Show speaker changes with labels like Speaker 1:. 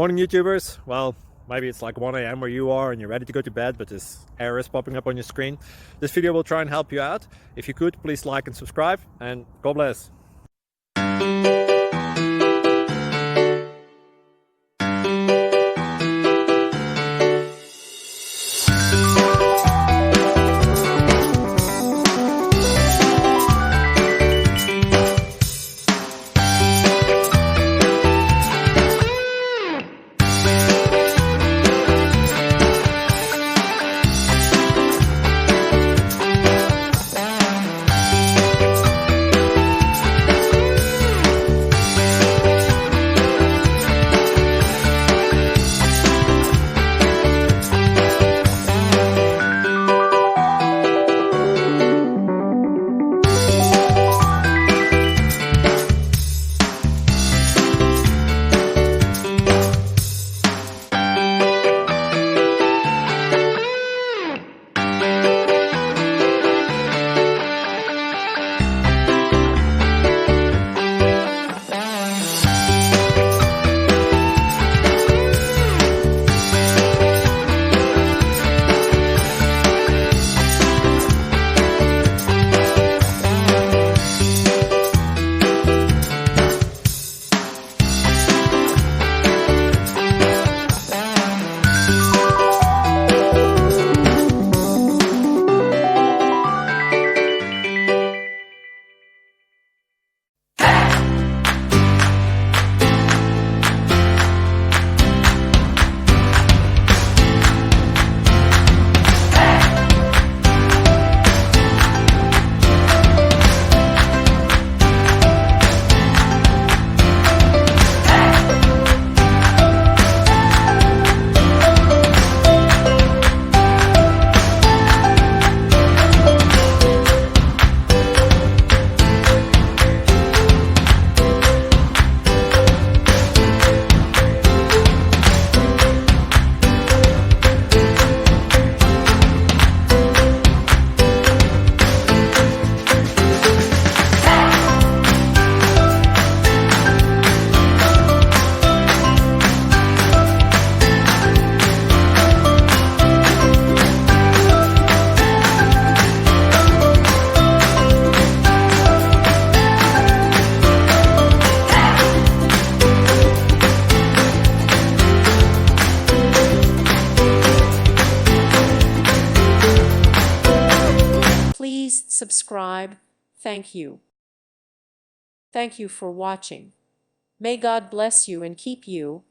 Speaker 1: Morning YouTubers. Well, maybe it's like 1 a.m. where you are and you're ready to go to bed, but this error is popping up on your screen. This video will try and help you out. If you could, please like and subscribe, and God bless.
Speaker 2: Please subscribe. Thank you. Thank you for watching. May God bless you and keep you.